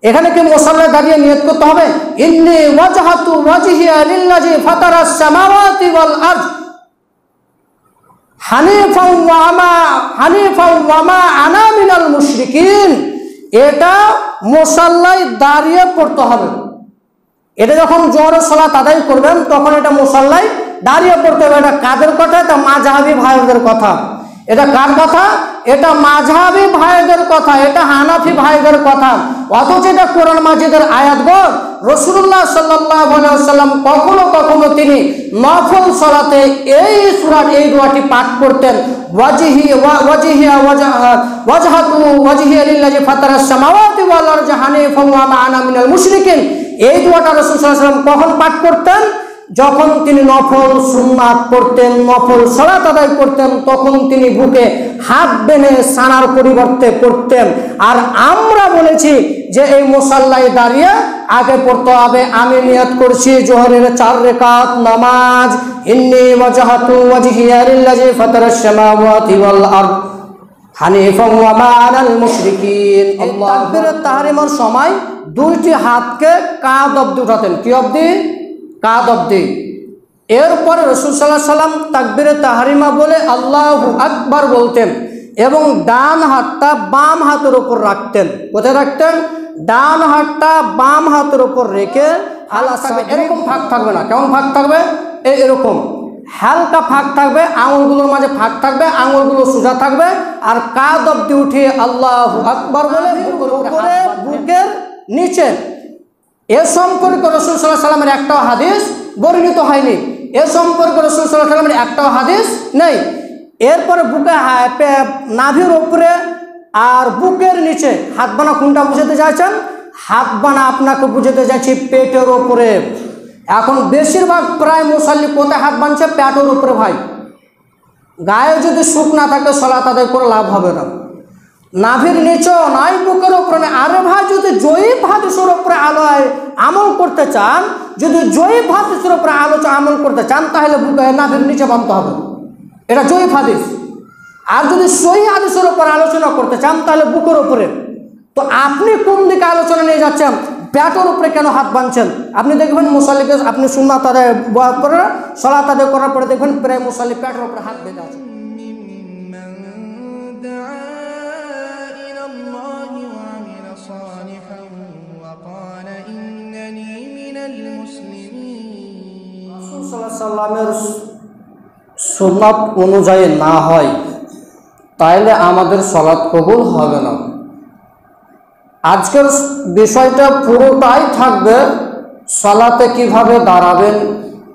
এখানে কি মুসাল্লায় দাঁড়িয়ে নিয়ত করতে হবে ইন্নী ওয়াজহাতু ওয়াজহিয়া লিল্লাযী ফাতারাস সামাওয়াতি ওয়াল আরদ হানিফাও ওয়া মা আনা মিনাল মুশরিকিন। এটা মুসাল্লায় দাঁড়িয়ে পড়তে হবে। এটা যখন জোহরের সালাত আদায় করবেন তখন এটা মুসাল্লায় দাঁড়িয়ে পড়তে হবে। এটা কাদের কথা? এটা মাযহাবী ভাইদের কথা। এটা কার কথা? এটা মাযহাবী ভাইদের কথা, এটা হানাফি ভাইদের কথা। অথচ এটা কোরআন মাজিদের আয়াতগণ। রাসূলুল্লাহ সাল্লাল্লাহু আলাইহি ওয়াসাল্লাম কখনো কখনো তিনি নফল সালাতে এই সূরার এই দোয়াটি পাঠ করতেন, ওয়াজহাতু ওয়াজহিয়া লিল্লাযী ফাতারাস সামাওয়াতি ওয়াল আরদি হানিফাও ওয়া মা আনা মিনাল মুশরিকিন। এই দোয়াটা রাসূল সাল্লাল্লাহু আলাইহি ওয়াসাল্লাম কখন পাঠ করতেন? যখন তিনি নফল সুন্নাত পড়তেন, নফল সালাত আদায় করতেন, তখন তিনি বুকে হাত বেঁধে সানার পরিবর্তে পড়তেন। আর আমরা বলেছি যে এই মুসাল্লায় দাঁড়িয়ে আগে পড়তে হবে। আমি নিয়ত করছি জোহরের 4 রাকাত নামাজ, ইন্নী ওয়াজহাতু ওয়াজহিয়া লিল্লাযী ফাতারাস সামাওয়াতি ওয়াল আরদ হানিফাও ওয়া মা আনাল মুশরিকিন। তাকবীরে তাহরিমার সময় দুইটি হাতকে কাঁধ অবধি উঠাতেন। কি অবধি? কাঁধ অবধি। এরপরে রাসূল সাল্লাল্লাহু আলাইহি ওয়াসাল্লাম তাকবীরে তাহরিমা বলে আল্লাহু আকবার বলতেন এবং ডান হাতটা বাম হাতের উপর রাখতেন। কোথায় রাখতেন? ডান হাতটা বাম হাতের উপর রেখে হালকা থাকবে, এরকম ফাঁক থাকবে না। কেমন ফাঁক থাকবে? এরকম হালকা ফাঁক থাকবে, আঙুলগুলোর মাঝে ফাঁক থাকবে, আঙুলগুলো সোজা থাকবে। আর কাঁধ অবধি উঠিয়ে আল্লাহু আকবার বলে বুকের নিচে। এ সম্পর্কে রাসূল সাল্লাল্লাহু আলাইহি ওয়াসাল্লামের একটাও হাদিস বর্ণিত হয়নি। এ সম্পর্কে রাসূল সাল্লাল্লাহু আলাইহি ওয়াসাল্লামের একটাও হাদিস নেই। এরপরে বুকে নাভির উপরে আর বুকের নিচে হাত বানা কোনটা বুঝাতে চাইছেন? হাত বানা আপনাকে বুঝাতে চাইছি পেটের ওপরে। এখন বেশিরভাগ প্রায় মুসাল্লি কোথায় হাত বানছে? পেটের উপরে। ভাই, গায়ে যদি সুখ না থাকে সালাত আদায় করে লাভ হবে না। নাভির নিচেও নয়, বুকের উপরে নয়। আরে ভাই, যদি জয়ীফ হাদিসের উপরে আমল করতে চান, যদি জয়ীফ হাদিসের উপরে আমল করতে চান, তাহলে নাভির নিচে বানতে হবে। এটা জয়ীফ হাদিস। আর যদি সহিহ হাদিসের উপর আলোচনা করতে চান তাহলে বুকের উপরে। তো আপনি কোন দিকে আলোচনা নিয়ে যাচ্ছেন? পেটের উপরে কেন হাত বাঁধছেন? আপনি দেখবেন মুসাল্লিকে, আপনি সুন্নাত আদায় করে সালাত আদায় করার পরে দেখবেন প্রায় মুসাল্লি পেটের উপরে হাত বেঁধে আছে। সুন্নাত অনুযায়ী না হয় তাইলে আমাদের সালাত কবুল হবে না। আজকের বিষয়টা পুরোটাই থাকবে সালাতে কিভাবে দাঁড়াবেন,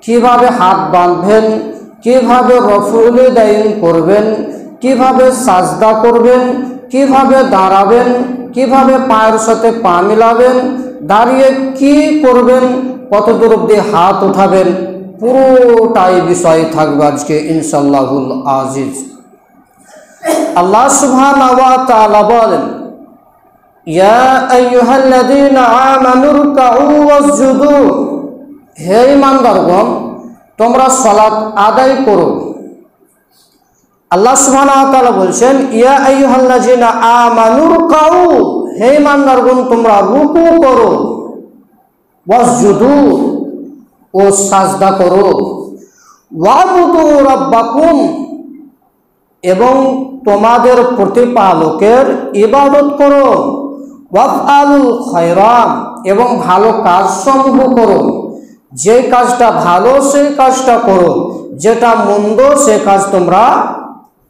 কিভাবে হাত বাঁধবেন, কিভাবে রফুল দাইন করবেন, কিভাবে সাজদা করবেন, কিভাবে দাঁড়াবেন, কিভাবে পায়ের সাথে পা মিলাবেন, দাঁড়িয়ে কি করবেন, কত দূর অবধি হাত উঠাবেন, পুরোটাই বিষয় থাকবে আজকে ইনশাআল্লাহুল আজিজ। আল্লাহ সুবহানাহু ওয়া তাআলা বলেন, ইয়া আইয়ুহাল্লাযীনা আমানু রুকউ ওয়াসজুদু, হে ঈমানদারগণ তোমরা সালাত আদায় করো। আল্লাহ সুবহানাহু ওয়া তাআলা বলছেন, ইয়া আইয়ুহাল্লাযীনা আমানু রুকউ, হে ঈমানদারগণ তোমরা রুকু করো, ওয়াসজুদু ও সাজদা করো, ওয়াবুদু রাব্বাকুম এবং তোমাদের প্রতিপালকের ইবাদত করো, ওয়াফআলুল খায়রাম এবং ভালো কাজ সমূহ করো। যে কাজটা ভালো সেই কাজটা করো, যেটা মন্দ সে কাজ তোমরা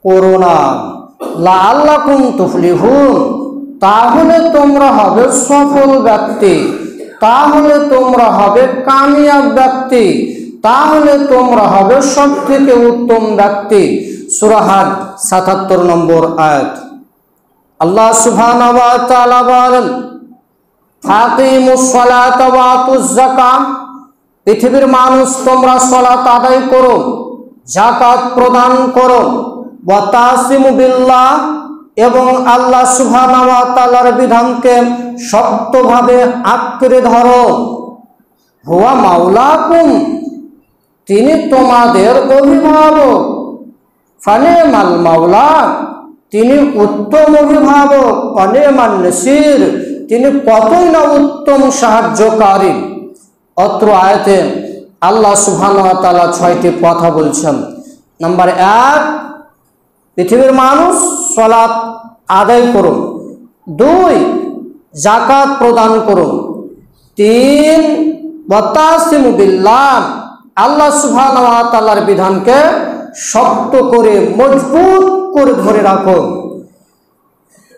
করো না। লাআল্লাকুম তুফলিহুন, তাহলে তোমরা হবে সফল ব্যক্তি, তাহলে তোমরা হবে কামিয়াব ব্যক্তি, তাহলে তোমরা হবে সবথেকে উত্তম ব্যক্তি। সূরা হাদ ৭৭ নম্বর আয়াত। আল্লাহ সুবহানাহু ওয়া তাআলা বলেন, ফাকিমুস সালাতা ওয়া আতুজ যাকাত, পৃথিবীর মানুষ তোমরা সালাত আদায় করো, যাকাত প্রদান করো, ওয়া তাসিমু বিল্লাহ এবং আল্লাহ সুবহানাহু ওয়া তাআলার বিধানকে শক্তভাবে আঁকড়ে ধরো, হুয়া মাওলাকুম, তিনি তোমাদের অভিভাবক, ফানিমাল মাওলা, তিনি উত্তম অভিভাবক, ফানিমান নাসির, তিনি কতই না উত্তম সাহায্যকারী। অত্র আয়াতে আল্লাহ সুবহানাহু ওয়া তাআলা 6টি কথা বলছেন। নাম্বার 1, পৃথিবীর মানুষ সালাত আদায় করুন। 2, যাকাত প্রদান করুন। 3, ওয়াতাসিমু বিল্লাহ, আল্লাহ সুবহানাহু ওয়া তাআলার বিধানকে শক্ত করে মজবুত করে ধরে রাখুন।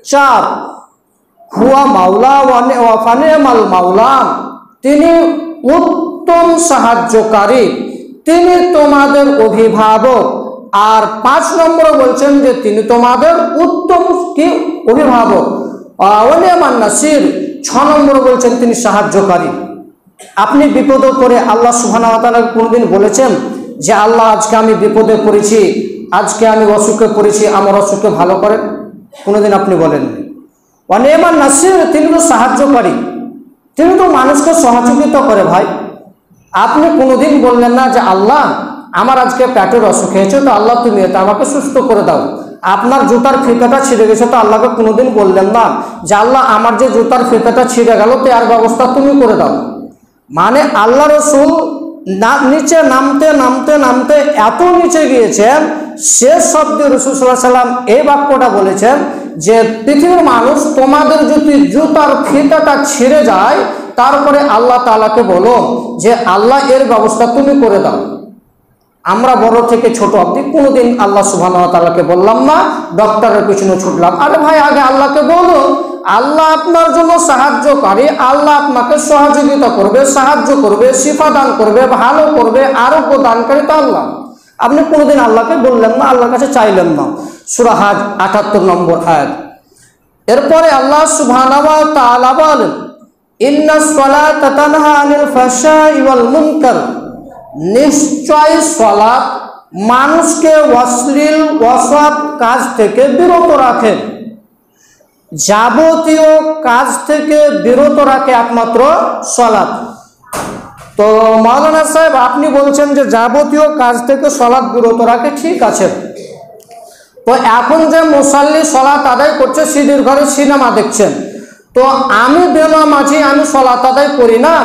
4, হুয়া মাওলা ওয়া ফানিমাল মাওলা, তিনি উত্তম সাহায্যকারী, তিনি তোমাদের অভিভাবক। আর 5 নম্বরে বলছেন যে তিনি তোমাদের উত্তম কি অভিভাবক। ওয়া নি'মান নাসির, 6 নম্বরে বলছেন তিনি সাহায্যকারী। আপনি বিপদে পড়ে আল্লাহ সুবহানাহু ওয়া তাআলা কোনদিন বলেছেন যে আল্লাহ আজকে আমি বিপদে পড়েছি, আজকে আমি অসুখে পড়েছি, আমার অসুখকে ভালো করে? কোনোদিন আপনি বলেননি। ওয়া নি'মান নাসির, তিনি তো সাহায্যকারী, তিনি তো মানুষকে সহযোগিতা করে। ভাই, আপনি কোনোদিন বললেন না যে আল্লাহ আমার আজকে পেটের অসুখ হয়েছে, তো আল্লাহ তুমি এটা আমাকে সুস্থ করে দাও। আপনার জুতার ফিতাটা ছিঁড়ে গেছে, তো আল্লাহকে কোনোদিন বললেন না যে আল্লাহ আমার যে জুতার ফিতাটা ছিঁড়ে গেল, তো এর ব্যবস্থা তুমি করে দাও। মানে আল্লাহ রসুল নিচে নামতে নামতে নামতে এত নিচে গিয়েছেন, শেষ শব্দে রাসূল সাল্লাল্লাহু আলাইহি ওয়াসাল্লাম এই বাক্যটা বলেছেন যে পৃথিবীর মানুষ তোমাদের যদি জুতার ফিতাটা ছিঁড়ে যায়, তারপরে আল্লাহ তাআলাকে বলো যে আল্লাহ এর ব্যবস্থা তুমি করে দাও। আমরা বড় থেকে ছোট অবধি কোনোদিন আল্লাহ সুবহানাহু ওয়া তাআলাকে বললাম না, ডক্টরের পিছনে ছুটলাম। আরে ভাই, আগে আল্লাহকে বলো, আল্লাহ আপনার জন্য সাহায্যকারী, আল্লাহ আপনাকে সহযোগিতা করবে, সাহায্য করবে, শিফা দান করবে, ভালো করবে, আরোগ্য দানকারী তো আল্লাহ। আপনি কোনোদিন আল্লাহকে বললেন না, আল্লাহর কাছে চাইলেন না। সূরা হজ ৭৮ নম্বর আয়াত। এরপরে আল্লাহ সুবহানাহু ওয়া তাআলা বলেন, ইন্নাস সালাতা তানহা আনিল ফাহশাই ওয়াল মুনকার, নিশ্চয় সালাত মানুষকে অশ্লীল অসৎ কাজ থেকে বিরত রাখে। যাবতীয় কাজ থেকে বিরত রাখে একমাত্র সালাত। তো মাওলানা সাহেব, আপনি বলছেন যে যাবতীয় কাজ থেকে সালাত বিরত রাখে, ঠিক আছে। তো এখন যে মুসাল্লি সালাত আদায় করছে, সিঁড়ির ঘরে সিনেমা দেখছেন, তো আমি বেনামাজি, আমি সালাত আদায় করি না,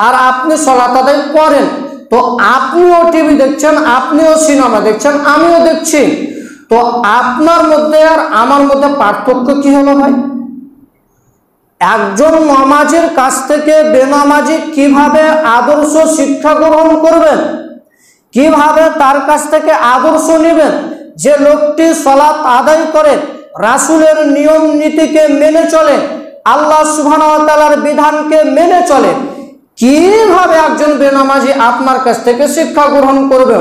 আর আপনি সালাত আদায় করেন, তো আপনিও টিভি দেখছেন, আপনিও সিনেমা দেখছেন, আমিও দেখছি, তো আপনার মধ্যে আর আমার মধ্যে পার্থক্য কি হলো ভাই? একজন নামাজের কাছ থেকে বেনামাজি কিভাবে আদর্শ শিক্ষা গ্রহণ করবেন, কিভাবে তার কাছ থেকে আদর্শ নেবেন? যে লোকটি সালাত আদায় করে, রাসূলের নিয়ম নীতিকে মেনে চলে, আল্লাহ সুবহানাহু ওয়া তাআলার বিধানকে মেনে চলে, কিভাবে একজন বেনামাজি আপনার কাছ থেকে শিক্ষা গ্রহণ করবে?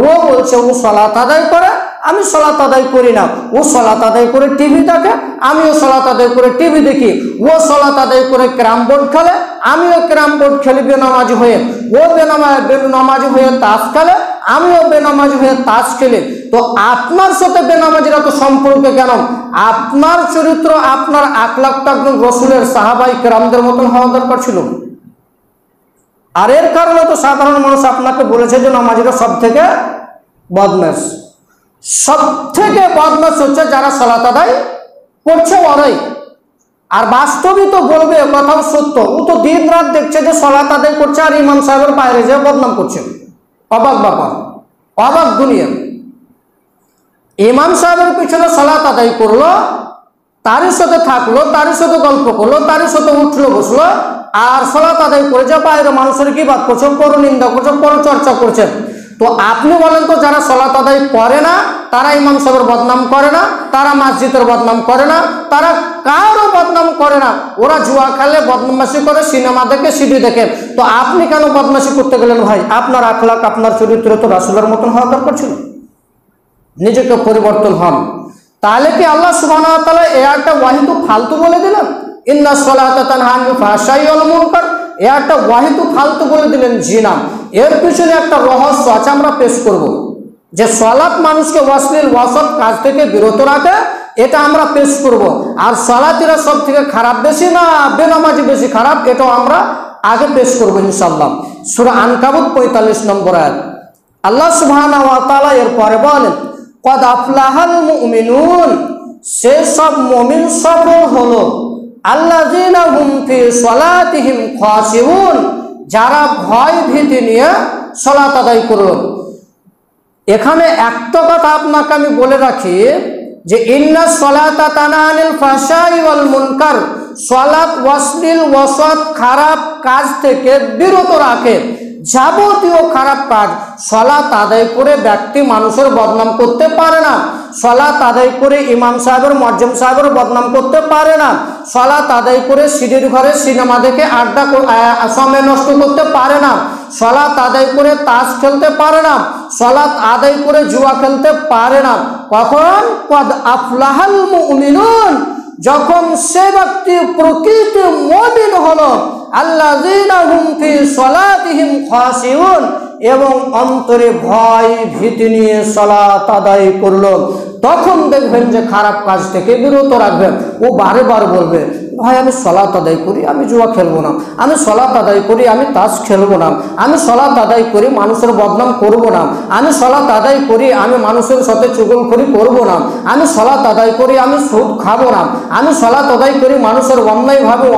ও বলছে ও সালাত আদায় করে, আমি সালাত আদায় করি না। ও সালাত আদায় করে টিভি দেখে, আমিও সালাত আদায় করে টিভি দেখি। ও সালাত আদায় করে ক্যারাম বোর্ড খেলে, আমিও ক্যারাম বোর্ড খেলি বেনামাজি হয়ে। ও বেনামাজি হয়ে তাস খেলে, আমিও বেনামাজি হয়ে তাস খেলি। তো আপনার সাথে বেনামাজিরা তো সম্পর্ক কেন? আপনার চরিত্র, আপনার আখলাকটা একজন রাসূলের সাহাবায়ে কেরামদের মতন হওয়া দরকার ছিল। আর এর কারণে তো সাধারণ মানুষ আপনাকে বলেছে যে নামাজিরা সব থেকে বদমাশ। সব থেকে বদমাশ হচ্ছে যারা সালাত আদায় করছে ওরাই। আর বাস্তবিক তো বলবে, কথাও সত্য, ও তো দিন রাত দেখছে যে সালাত আদায় করছে, আর ইমাম সাহেবের বাইরে যে বদনাম করছে। অবাক ব্যাপার, অবাক দুনিয়া। ইমাম সাহেবের পিছনে সালাত আদায় করলো, তারই সাথে থাকলো, তারই সাথে গল্প করলো, তারই সাথে উঠলো বসলো, আর সালাত আদায় করে যে বাইরে মানুষের কি বাদ করছে, পরনিন্দা করছে, পরচর্চা করছে। তো আপনি বলেন তো, যারা সালাত আদায় করে না তারা ইমাম সাহেবের বদনাম করে না, তারা মসজিদের বদনাম করে না, তারা কারো বদনাম করে না, ওরা জুয়া খেলে, বদমাশি করে, সিনেমা দেখে, সিডি দেখে। তো আপনি কেন বদমাশি করতে গেলেন ভাই? আপনার আখলাক, আপনার চরিত্র তো রাসূলের মতন হওয়া দরকার ছিল। নিজেকে পরিবর্তন হন। তাহলে কি আল্লাহ সুবহানাহু ওয়া তাআলা এই একটা ওয়াহি তো ফালতু বলে দিলেন? ইন্নাস সালাতা তানহা আনিল ফাহশাই ওয়াল মুনকার, এই একটা ওয়াহি তো ফালতু বলে দিলেন? জি না, এর পিছনে একটা রহস্য আছে, আমরা পেশ করব। যে সালাত মানুষকে অশ্লীল ওয়াসত কাজ থেকে বিরত রাখে, এটা আমরা পেশ করব। আর সালাতিরা সব থেকে খারাপ বেশি না বেনামাজি বেশি খারাপ, এটাও আমরা আগে পেশ করব ইনশাআল্লাহ। সূরা আনকাবুত 45 নম্বর আয়াত। আল্লাহ সুবহানাহু ওয়া তাআলা এরপরে বলেন, কদ আফলাহাল মুমিনুন, সেসব মুমিন সফল হলো, আল্লাযীনা হুম ফি সলাতিহিম খাশিউন, যারা ভয় ভীতি নিয়ে সালাত আদায় করল। এখানে একটা কথা আপনাকে আমি বলে রাখি যে ইন্না সলাতা তানহা আনিল ফাহশাই ওয়াল মুনকার, সালাত অশ্লীল অসৎ খারাপ কাজ থেকে বিরত রাখে। যাবতীয় খারাপ কাজ সালাত আদায় করে ব্যক্তি মানুষের বদনাম করতে পারে না, সালাত আদায় করে ইমাম সাহেবের মুয়াজ্জিম সাহেবের বদনাম করতে পারে না, সালাত আদায় করে সিঁড়ির ঘরে সিনেমা দেখে আড্ডা সময় নষ্ট করতে পারে না, সালাত আদায় করে তাস খেলতে পারে না, সালাত আদায় করে জুয়া খেলতে পারে না। কখন? কদ আফলাহাল মুমিনুন, যখন সে ব্যক্তি প্রকৃত মুমিন হলো। আল্লাযীনা হুম ফি সলাতিহিম খাশিউন, এবং অন্তরে ভয় ভীতি নিয়ে সালাত আদায় করলো। তখন দেখবেন যে খারাপ কাজ থেকে বিরত রাখবেন। ও বারে বার বলবে, ভাই আমি সালাত আদায় করি, আমি জুয়া খেলবো না, আমি সালাত আদায় করি, আমি তাস খেলবো না, আমি সালাত আদায় করি, মানুষের বদনাম করব না, আমি সালাত আদায় করি, আমি মানুষের সাথে চুগলখড়ি করব না, আমি সালাত আদায় করি, আমি সুদ খাবো না, আমি সালাত আদায় করি, মানুষের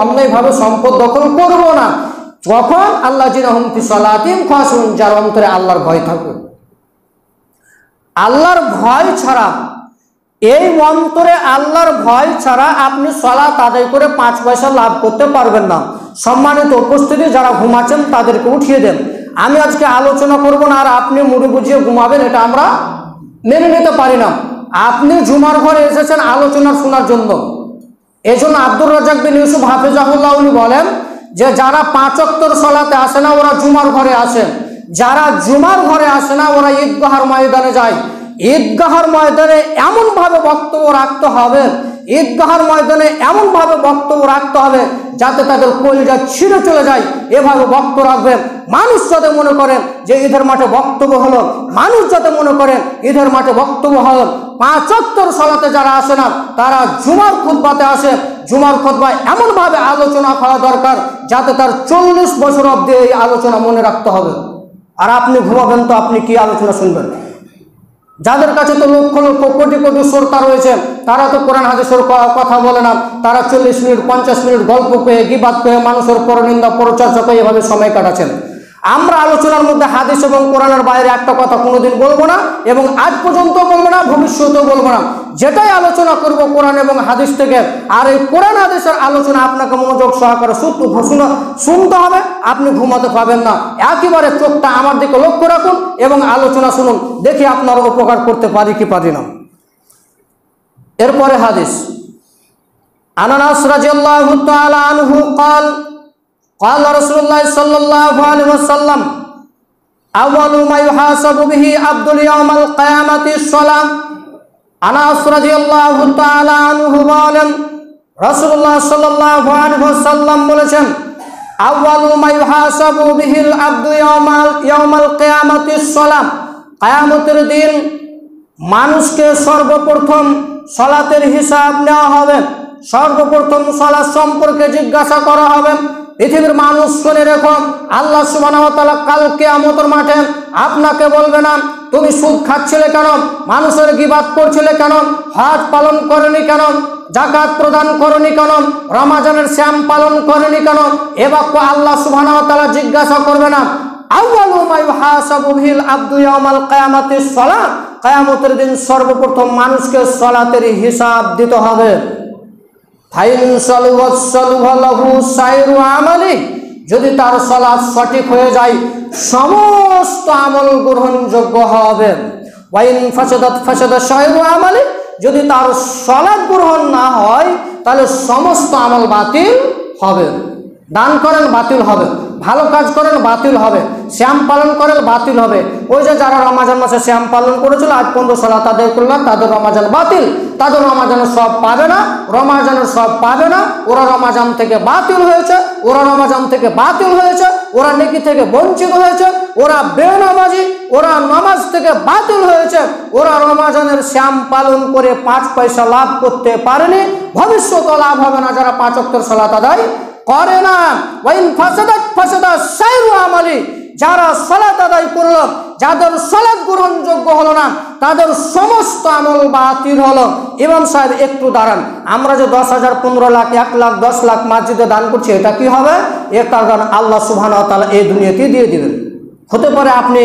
অন্যায়ভাবে সম্পদ দখল করব না। তখন আল্লাযীনা হুম ফি সলাতিহিম খাশিউন, যার অন্তরে আল্লাহর ভয় থাকবে। আল্লাহর ভয় ছাড়া, এই অন্তরে আল্লাহর ভয় ছাড়া আপনি সালাত আদায় করে 5 পয়সা লাভ করতে পারবেন না। সম্মানিত উপস্থিতি, যারা ঘুমাচ্ছেন তাদেরকে উঠিয়ে দেন। আমি আজকে আলোচনা করব না আর আপনি মুড়ি বুঝিয়ে ঘুমাবেন, এটা আমরা মেনে নিতে পারি না। আপনি জুমার ঘরে এসেছেন আলোচনা শোনার জন্য। এই জন্য আব্দুর রাজ্জাক বিন ইউসুফ হাফিজাহুল্লাহ উনি বলেন যে যারা 5 ওয়াক্তের সালাতে আসে না ওরা জুমার ঘরে আসে, যারা জুমার ঘরে আসে না ওরা ঈদগাহর ময়দানে যায়। ঈদগাহর ময়দানে এমনভাবে বক্তব্য রাখতে হবে, ঈদগাহর ময়দানে এমনভাবে বক্তব্য রাখতে হবে যাতে তাদের কলিজা ছিঁড়ে চলে যায়, এভাবে বক্তব্য রাখবেন। মানুষ যাতে মনে করেন যে ঈদের মাঠে বক্তব্য হলো, মানুষ যাতে মনে করেন ঈদের মাঠে বক্তব্য হলো। 5 ওয়াক্তের সালাতে যারা আসে না তারা জুমার খুতবাতে আসে। জুমার খুতবায় এমনভাবে আলোচনা করা দরকার যাতে তার 40 বছর অবধি এই আলোচনা মনে রাখতে হবে। আর আপনি ঘুমাবেন তো আপনি কি আলোচনা শুনবেন? যাদের কাছে তো লক্ষ লক্ষ কোটি কোটি শ্রোতা রয়েছে তারা তো কোরআন হাদিসের কথা বলে না, তারা 40 মিনিট 50 মিনিট গল্প পেয়ে গীবাত পেয়ে মানুষের পরনিন্দা পরচর্চা করে এভাবে সময় কাটাচ্ছেন। আমরা আলোচনার মধ্যে হাদিস এবং কোরআনের বাইরে একটা কথা কোনোদিন বলবো না, এবং আজ পর্যন্ত বলবো না, ভবিষ্যতেও বলবো না। যেটাই আলোচনা করব কোরআন এবং হাদিস থেকে। আর এই কোরআন হাদিসের আলোচনা আপনাকে মনোযোগ সহকারে শুনতে হবে, আপনি ঘুমাতে পাবেন না। একেবারে চোখটা আমার দিকে লক্ষ্য রাখুন এবং আলোচনা শুনুন, দেখি আপনার উপকার করতে পারি কি পারি না। এরপরে হাদিস, আনাস রাদিয়াল্লাহু তাআলা আনহু قال قال رسول الله صلى الله عليه وسلم أول ما يحاسب به عبد يوم القيامة الصلاة। আনাস রাদিয়াল্লাহু তাআলা আনহু বলেন, রাসূলুল্লাহ সাল্লাল্লাহু আলাইহি ওয়াসাল্লাম বলেছেন, আউয়ালু মা ইউহাসাবু বিহিল আবদু ইয়াউমাল কিয়ামাতিস সালাম, কিয়ামতের দিন মানুষকে সর্বপ্রথম সালাতের হিসাব নেওয়া হবে, সর্বপ্রথম সালাত সম্পর্কে জিজ্ঞাসা করা হবে। পৃথিবীর মানুষ শুনে রেখো, আল্লাহ সুবহানাহু ওয়া তাআলা কাল কিয়ামতের মাঠে আপনাকে বলবে না তুমি সুদ খাচ্ছিলে কেন, মানুষের গীবাত করছিলে কেন, হজ পালন করনি কেন, যাকাত প্রদান করনি কেন, রমজানের শ্যাম পালন করনি কেন। এ বাক্য আল্লাহ সুবহানাহু ওয়া তাআলা জিজ্ঞাসা করবে না। আউয়ালু মা ইউহাসাবু বিহিল আবদু ইয়াউমাল কিয়ামাতিস সালাত, কিয়ামতের দিন সর্বপ্রথম মানুষকে সালাতের হিসাব দিতে হবে। ফাইন সালুহু সাইরু আমালি, যদি তার সালাত সঠিক হয়ে যায় সমস্ত আমল গ্রহণযোগ্য হবে। ওয়াইন ফাসাদা সাইরু আমালি, যদি তার সালাত গ্রহণ না হয় তাহলে সমস্ত আমল বাতিল হবে। দান করেন বাতিল হবে, ভালো কাজ করেন বাতিল হবে, শ্যাম পালন করেন বাতিল হবে। ওই যে যারা রমজান মাসে শ্যাম পালন করেছিল আজ পর্যন্ত সালাত আদায় করল না, তাদের রমজান বাতিল, তাদের রমজানের সব পাবে না, রমজানের সব পাবে না। ওরা রমজান থেকে বাতিল হয়েছে, ওরা রমজান থেকে বাতিল হয়েছে, ওরা নেকি থেকে বঞ্চিত হয়েছে, ওরা বেনামাজি, ওরা নামাজ থেকে বাতিল হয়েছে, ওরা রমজানের শ্যাম পালন করে 5 পয়সা লাভ করতে পারেনি, ভবিষ্যতে লাভ হবে না যারা 5 ওয়াক্তের সালাত আদায় করে না। ওয়াইন ফাসাদা সাইরু আমালি, যারা সালাত আদায় করলো, যাদের সালাত গ্রহণযোগ্য হলো না তাদের সমস্ত আমল বাতিল হলো। ইমাম সাহেব একটু দাঁড়ান, আমরা যে 10,000, 15 লাখ, 1 লাখ, 10 লাখ মসজিদে দান করছি, এটা কি হবে? এটা দান আল্লাহ সুবহানাহু ওয়া তাআলা এই দুনিয়াতেই দিয়ে দিবেন। হতে পারে আপনি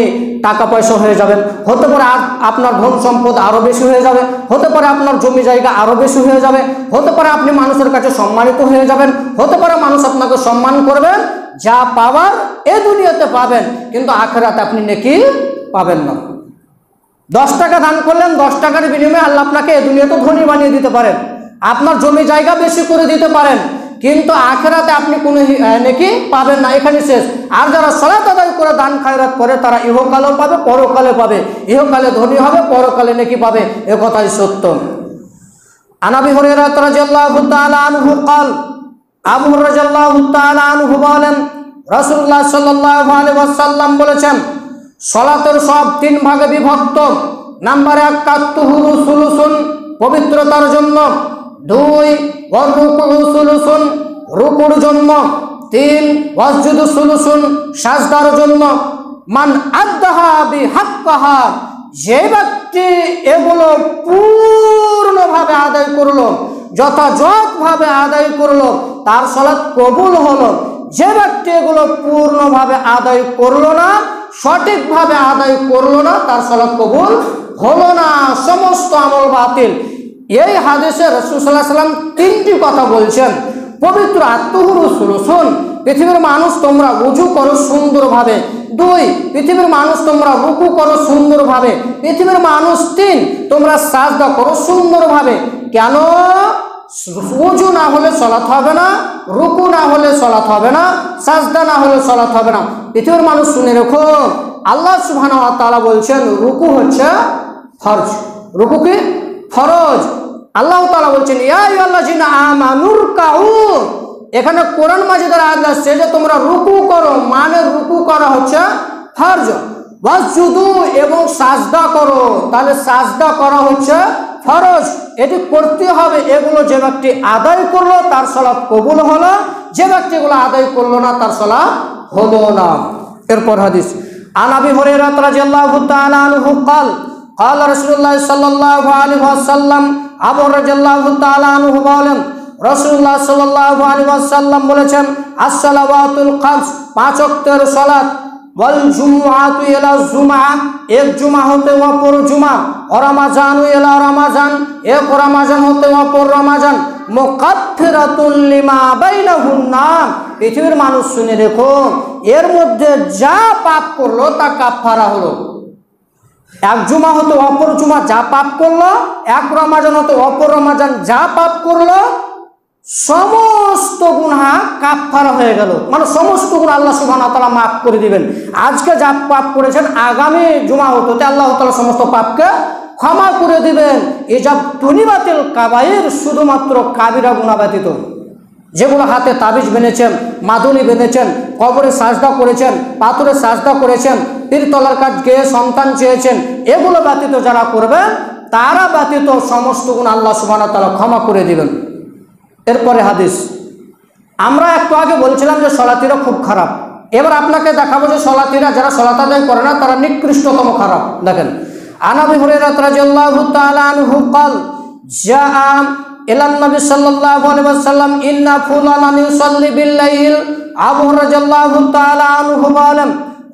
টাকা পয়সা হয়ে যাবেন, হতে পারে আপনার ধন সম্পদ আরো বেশি হয়ে যাবে, হতে পারে আপনার জমি জায়গা আরো বেশি হয়ে যাবে, হতে পারে আপনি মানুষের কাছে সম্মানিত হয়ে যাবেন, হতে পারে মানুষ আপনাকে সম্মান করবেন। যা পাওয়ার এই দুনিয়াতে পাবেন, কিন্তু আখিরাতে আপনি নেকি পাবেন না। 10 টাকা দান করলেন, 10 টাকার বিনিময়ে আল্লাহ আপনাকে এই দুনিয়াতে ধনী বানিয়ে দিতে পারেন, আপনার জমি জায়গা বেশি করে দিতে পারেন, কিন্তু আখিরাতে আপনি কোনো নেকি পাবেন না, এখানে শেষ। আর যারা সালাত আদায় করে দান খায়রাত করে তারা ইহকালেও পাবে, পরকালে পাবে। ইহকালে ধনী হবে, পরকালে নেকি পাবে, এ কথাই সত্য। আনাবি হুরায়রা রাদিয়াল্লাহু তাআলা আনহু قال, আবু হুরায়রা রাদিয়াল্লাহু তাআলা আনহু বলেন, রাসূলুল্লাহ সাল্লাল্লাহু আলাইহি ওয়াসাল্লাম বলেছেন, সালাতের সব 3 ভাগে বিভক্ত। নাম্বার 1 কাত্তুহুরু সুলুসুন, পবিত্রতার জন্য। 2 ওয়ারুকুউ সুলুসুন, রুকুর জন্য। 3 ওয়াসজুদু সুলুসুন, সাজদার জন্য। মান আদ্দাহা বিহাক্কাহা, যে ব্যক্তি এগুলো পূর্ণভাবে আদায় করলো, যথাযথভাবে আদায় করলো, তার সালাত কবুল হলো। যে ব্যক্তি এগুলো পূর্ণভাবে আদায় করলো না, সঠিকভাবে আদায় করলো না, তার সালাত কবুল হলো না, সমস্ত আমল বাতিল। এই হাদিসে রাসূল সাল্লাল্লাহু আলাইহি ওয়াসাল্লাম 3টি কথা বলছেন। পবিত্র আত্মহুরু সুলুসুন, পৃথিবীর মানুষ তোমরা ওযু করো সুন্দরভাবে। 2 পৃথিবীর মানুষ তোমরা রুকু করো সুন্দরভাবে। পৃথিবীর মানুষ 3 তোমরা সাজদা করো সুন্দরভাবে। কেন? ওযু না হলে সালাত হবে না, রুকু না হলে সালাত হবে না, সাজদা না হলে সালাত হবে না। পৃথিবীর মানুষ শুনে রাখো, আল্লাহ সুবহানাহু ওয়া তাআলা বলছেন রুকু হচ্ছে ফরজ। রুকু কি? ফরজ। আল্লাহ তাআলা বলছেন ইয়া আইয়ুহাল্লাযিনা আমানুর কাউ, এখানে কোরআন মাজিদের আয়াত আছে যে তোমরা রুকু করো, মানে রুকু করা হচ্ছে ফরজ। ওয়াসজুদু, এবং সাজদা করো, তাহলে সাজদা করা হচ্ছে ফরজ, এটি করতে হবে। এগুলো যে ব্যক্তি আদায় করলো তার সালাত কবুল হলো, যে ব্যক্তি এগুলো আদায় করলো না তার সালাত হলো না। এরপর হাদিস, আন আবি হুরায়রা রাদিয়াল্লাহু তাআলা আনহু قال, قال রাসূলুল্লাহ সাল্লাল্লাহু আলাইহি ওয়াসাল্লাম, আবু হুরায়রা রাদিয়াল্লাহু তাআলা আনহু বলেন, রাসূলুল্লাহ সাল্লাল্লাহু আলাইহি ওয়াসাল্লাম বলেছেন, as-সালাওয়াতুল খামস, 5 ওয়াক্তের সালাত, ওয়াল জুমআতু ইলা জুমআ, এক জুমা হতে অপর জুমা, ও রমাজানু ইলা রমাজান, এক রমাজান হতে অপর রমাজান, মুকাফফিরাতুল লিমা বাইনাহুন্না, পৃথিবীর মানুষ শুনে দেখো, এর মধ্যে যা পাপ করলো তা কাফারা হলো। এক জুমা হতে অপর জুমা যা পাপ করলো, এক রমাজান হতে অপর রমাজান যা পাপ করলো, সমস্ত গুনাহ কাফারা হয়ে গেল, মানে সমস্ত গুনাহ আল্লাহ সুবহানাহু ওয়া তাআলা মাফ করে দিবেন। আজকে যা পাপ করেছেন আগামী জুমা হতে আল্লাহ তাআলা সমস্ত পাপকে ক্ষমা করে দিবেন। ইজাব তুনিবাতিল কাবাইর, শুধুমাত্র কাবিরা গুনাহ ব্যতীত। যেগুলো হাতে তাবিজ বেঁধেছেন, মাদুলি বেঁধেছেন, কবরে সাজদা করেছেন, পাথরে সাজদা করেছেন, পীরতলার কাজ গিয়ে সন্তান চেয়েছেন, এগুলো ব্যতীত যারা করবেন তারা ব্যতীত সমস্ত গুনাহ আল্লাহ সুবহানাহু ওয়া তাআলা ক্ষমা করে দিবেন। এরপরে হাদিস, আমরা একটু আগে বলছিলাম যে সলাতিরা খুব খারাপ। এবার আপনাকে দেখাবো যে সলাতিরা যারা সলাত আদায় করে না তারা নিকৃষ্টতম খারাপ। দেখেন, আন আবি হুরায়রা রাদিয়াল্লাহু তাআলা আনহু قال, জাআ ইলা নবী সাল্লাল্লাহু আলাইহি ওয়াসাল্লাম ইন্না ফুলানান ইউসাল্লি বিল লাইল। আবু হুরায়রা রাদিয়াল্লাহু তাআলা আনহু বলেন,